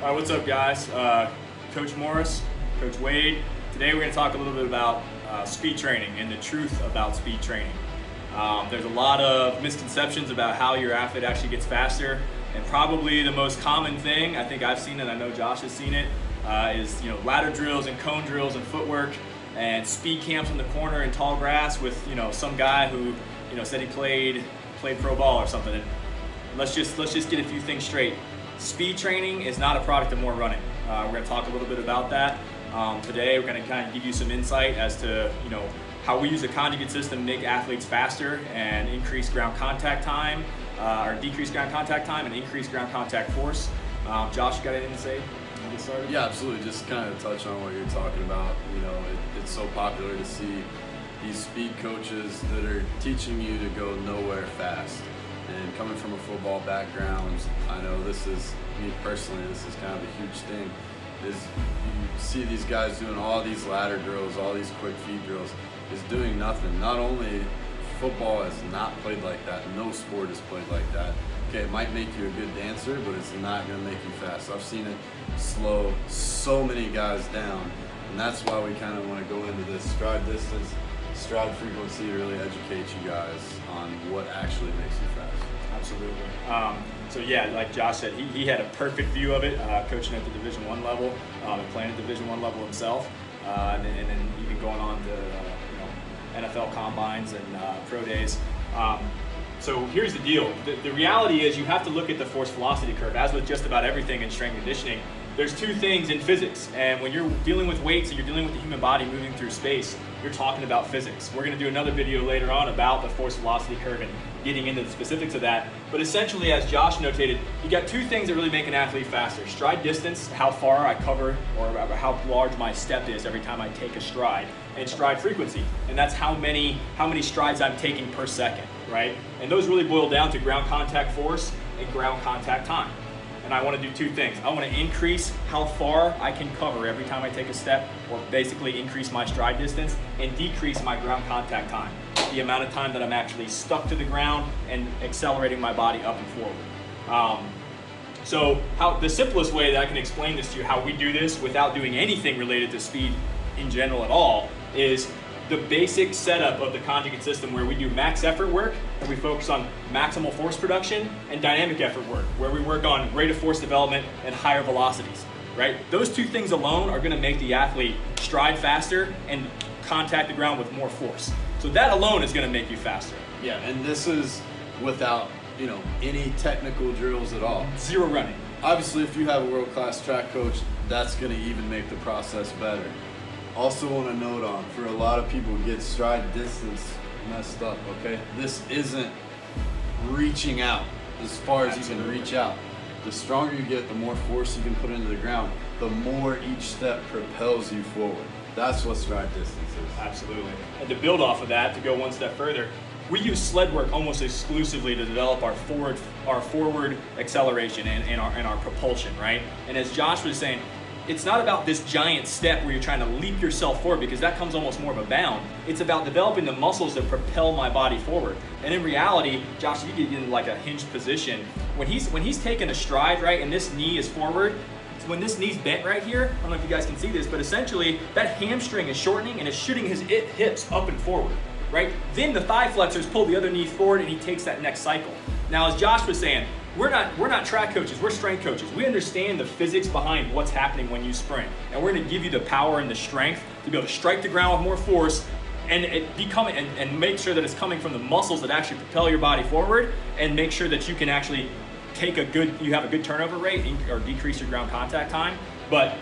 All right, what's up, guys? Coach Morris, Coach Wade. Today we're going to talk a little bit about speed training and the truth about speed training. There's a lot of misconceptions about how your athlete actually gets faster, and probably the most common thing, I think I've seen it, I know Josh has seen it, is ladder drills and cone drills and footwork and speed camps in the corner in tall grass with some guy who said he played pro ball or something. And let's just get a few things straight. Speed training is not a product of more running. We're going to talk a little bit about that today. We're going to kind of give you some insight as to how we use a conjugate system to make athletes faster and increase ground contact time, or decrease ground contact time and increase ground contact force. Josh, you got anything to say? Get started? Yeah, absolutely. Just kind of touch on what you're talking about. It's so popular to see these speed coaches that are teaching you to go nowhere fast. And coming from a football background, I know this is, me personally, this is kind of a huge thing, is you see these guys doing all these ladder drills, all these quick feed drills, is doing nothing. Not only football has not played like that, no sport has played like that. Okay, it might make you a good dancer, but it's not going to make you fast. I've seen it slow so many guys down, and that's why we kind of want to go into this stride distance, stride frequency to really educate you guys on what actually makes you fast. Absolutely. So yeah, like Josh said, he had a perfect view of it, coaching at the Division I level and playing at Division I level himself, and then even going on to NFL combines and pro days. So here's the deal. The reality is you have to look at the force velocity curve. As with just about everything in strength conditioning, there's two things in physics, and when you're dealing with weights and you're dealing with the human body moving through space, you're talking about physics. We're going to do another video later on about the force velocity curve and getting into the specifics of that. But essentially, as Josh notated, you got two things that really make an athlete faster. Stride distance, how far I cover or how large my step is every time I take a stride, and stride frequency, and that's how many strides I'm taking per second, right? And those really boil down to ground contact force and ground contact time. And I want to do two things. I want to increase how far I can cover every time I take a step, or basically increase my stride distance, and decrease my ground contact time, the amount of time that I'm actually stuck to the ground and accelerating my body up and forward. So the simplest way that I can explain this to you, how we do this without doing anything related to speed in general at all, is the basic setup of the conjugate system, where we do max effort work, and we focus on maximal force production, and dynamic effort work, where we work on rate of force development and higher velocities, right? Those two things alone are gonna make the athlete stride faster and contact the ground with more force. So that alone is gonna make you faster. Yeah, and this is without, any technical drills at all. Zero running. Obviously, if you have a world-class track coach, that's gonna even make the process better. Also want to note on, for a lot of people get stride distance messed up, okay? This isn't reaching out as far as you can reach out. The stronger you get, the more force you can put into the ground, the more each step propels you forward. That's what stride distance is. Absolutely. And to build off of that, to go one step further, we use sled work almost exclusively to develop our forward acceleration and our propulsion, right? And as Josh was saying, it's not about this giant step where you're trying to leap yourself forward, because that comes almost more of a bound. It's about developing the muscles that propel my body forward. And in reality, Josh, you get in like a hinged position. When he's taking a stride, right, and this knee is forward, when this knee's bent right here, I don't know if you guys can see this, but essentially that hamstring is shortening and is shooting his hips up and forward, right? Then the thigh flexors pull the other knee forward and he takes that next cycle. Now, as Josh was saying, we're not track coaches, we're strength coaches. We understand the physics behind what's happening when you sprint. And we're gonna give you the power and the strength to be able to strike the ground with more force and make sure that it's coming from the muscles that actually propel your body forward, and make sure that you can actually you have a good turnover rate or decrease your ground contact time. But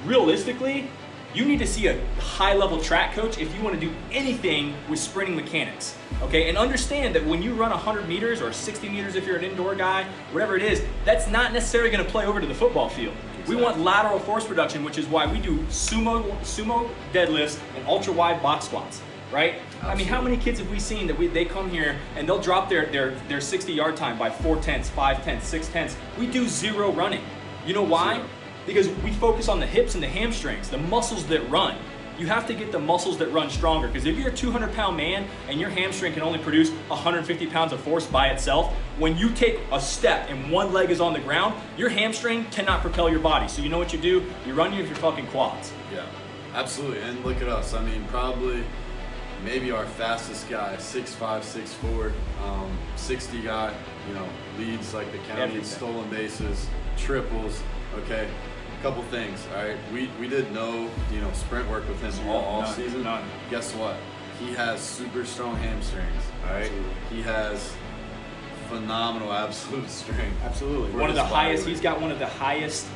realistically, you need to see a high-level track coach if you want to do anything with sprinting mechanics, okay? And understand that when you run 100 meters or 60 meters if you're an indoor guy, whatever it is, that's not necessarily going to play over to the football field. Exactly. We want lateral force production, which is why we do sumo deadlifts and ultra-wide box squats, right? Absolutely. I mean, how many kids have we seen that they come here and they'll drop their 60-yard time by 4/10, 5/10, 6/10? We do zero running. You know why? Zero. Because we focus on the hips and the hamstrings, the muscles that run. You have to get the muscles that run stronger, because if you're a 200-pound man and your hamstring can only produce 150 pounds of force by itself, when you take a step and one leg is on the ground, your hamstring cannot propel your body. So you know what you do? You run your fucking quads. Yeah, absolutely. And look at us. I mean, probably maybe our fastest guy, 6'5", 6'4", 60 guy, you know, leads like the county in stolen bases, triples, okay? A couple things, all right? We did no, you know, sprint work with him all season. None. Guess what? He has super strong hamstrings, all right? Absolutely. He has phenomenal absolute strength. Absolutely. One of the highest, he's got one of the highest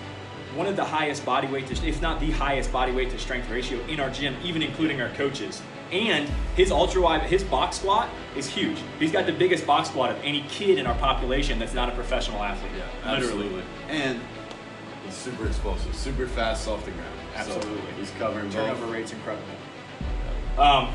body weight to, if not the highest body weight to strength ratio in our gym, even including our coaches. And his his box squat is huge. He's got the biggest box squat of any kid in our population that's not a professional athlete. Yeah, literally. Absolutely. And he's super explosive, super fast off the ground. Absolutely. So he's covering turnover rate's incredible.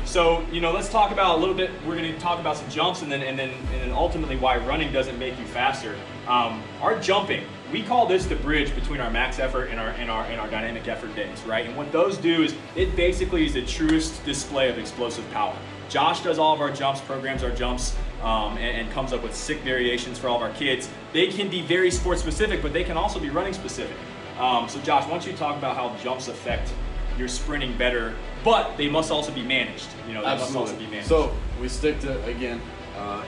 So, you know, let's talk about a little bit. We're going to talk about some jumps, and then ultimately why running doesn't make you faster. Our jumping, we call this the bridge between our max effort and our dynamic effort days, right? And what those do is it basically is the truest display of explosive power. Josh does all of our jumps, programs our jumps, and comes up with sick variations for all of our kids. They can be very sport specific, but they can also be running specific. So Josh, why don't you talk about how jumps affect your sprinting better, but they must also be managed. You know, they Absolutely. must also be managed. So we stick to, again,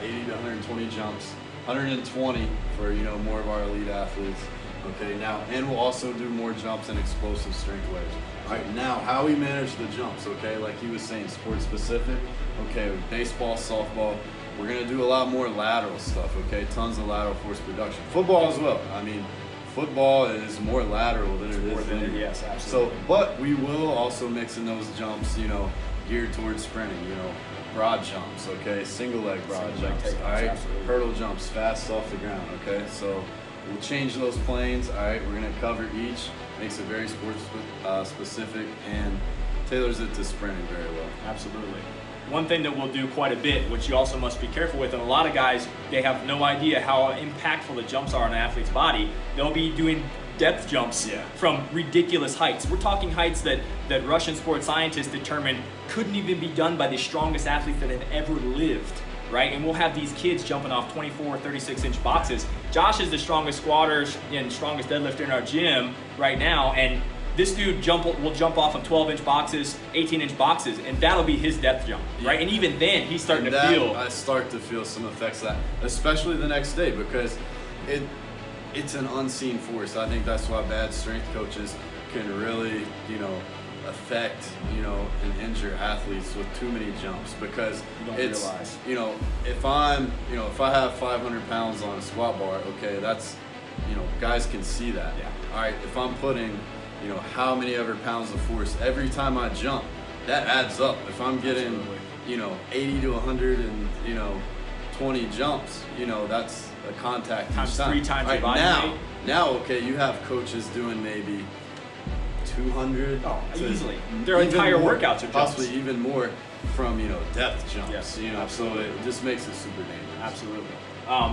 80 to 120 jumps, 120 for, you know, more of our elite athletes. Okay, now, and we'll also do more jumps and explosive strength waves. All right, now, how we manage the jumps, okay, like he was saying, sport specific. Okay, with baseball, softball, we're gonna do a lot more lateral stuff, okay, tons of lateral force production. Football as well. I mean, football is more lateral than it is linear. Yes, absolutely. So, but we will also mix in those jumps, you know, geared towards sprinting, you know, broad jumps, okay, single leg broad jumps, all right, hurdle jumps, fast off the ground, okay, so we'll change those planes, all right, we're gonna cover each, makes it very sport specific and tailors it to sprinting very well. Absolutely. One thing that we'll do quite a bit, which you also must be careful with, and a lot of guys, they have no idea how impactful the jumps are on an athlete's body. They'll be doing depth jumps from ridiculous heights. We're talking heights that Russian sports scientists determined couldn't even be done by the strongest athletes that have ever lived, right? And we'll have these kids jumping off 24, 36-inch boxes. Josh is the strongest squatter and strongest deadlifter in our gym right now, and this dude will jump off of 12-inch boxes, 18-inch boxes, and that'll be his depth jump, right? And even then, he's starting to feel. I start to feel some effects of that, especially the next day, because it's an unseen force. I think that's why bad strength coaches can really, you know, affect, you know, and injure athletes with too many jumps, because realize. You know, if I have 500 pounds on a squat bar, okay, that's, you know, guys can see that. Yeah. All right, if I'm putting, you know, how many ever pounds of force every time I jump, that adds up. If I'm getting, you know, 80 to 100 and, you know, 20 jumps, you know, that's a contact times each time. 3 times your body weight. Now, okay, you have coaches doing maybe 200. Easily. Their entire workouts are jumps. Possibly even more from, you know, depth jumps. Yes, you know, absolutely. So it just makes it super dangerous. Absolutely.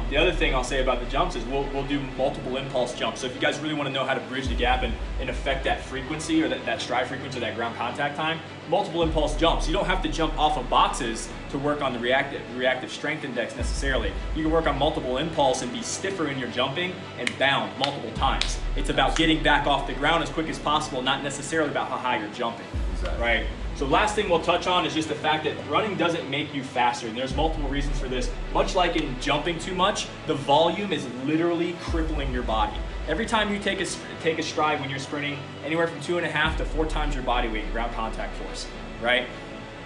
The other thing I'll say about the jumps is we'll do multiple impulse jumps. So if you guys really want to know how to bridge the gap and affect that frequency or that stride frequency or that ground contact time, multiple impulse jumps. You don't have to jump off of boxes to work on the reactive strength index necessarily. You can work on multiple impulse and be stiffer in your jumping and bound multiple times. It's about getting back off the ground as quick as possible, not necessarily about how high you're jumping. Exactly. Right? So last thing we'll touch on is just the fact that running doesn't make you faster, and there's multiple reasons for this. Much like in jumping too much, the volume is literally crippling your body. Every time you take a stride when you're sprinting, anywhere from 2.5 to 4 times your body weight in ground contact force, right?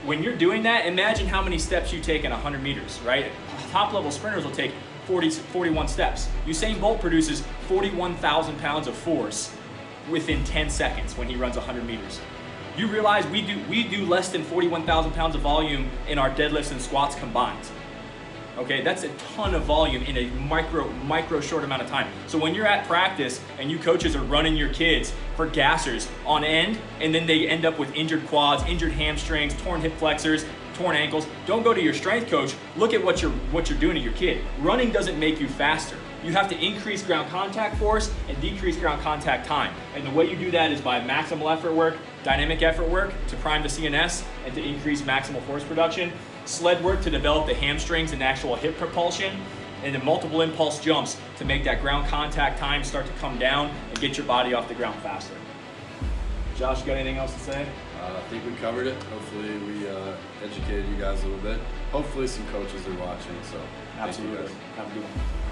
When you're doing that, imagine how many steps you take in 100 meters, right? Top level sprinters will take 41 steps. Usain Bolt produces 41,000 pounds of force within 10 seconds when he runs 100 meters. You realize we do less than 41,000 pounds of volume in our deadlifts and squats combined. Okay, that's a ton of volume in a micro short amount of time. So when you're at practice and you coaches are running your kids for gassers on end, and then they end up with injured quads, injured hamstrings, torn hip flexors, torn ankles, don't go to your strength coach. Look at what you're doing to your kid. Running doesn't make you faster. You have to increase ground contact force and decrease ground contact time. And the way you do that is by maximal effort work, dynamic effort work to prime the CNS and to increase maximal force production, sled work to develop the hamstrings and actual hip propulsion, and then multiple impulse jumps to make that ground contact time start to come down and get your body off the ground faster. Josh, you got anything else to say? I think we covered it. Hopefully we educated you guys a little bit. Hopefully some coaches are watching. So Absolutely. Have a good one.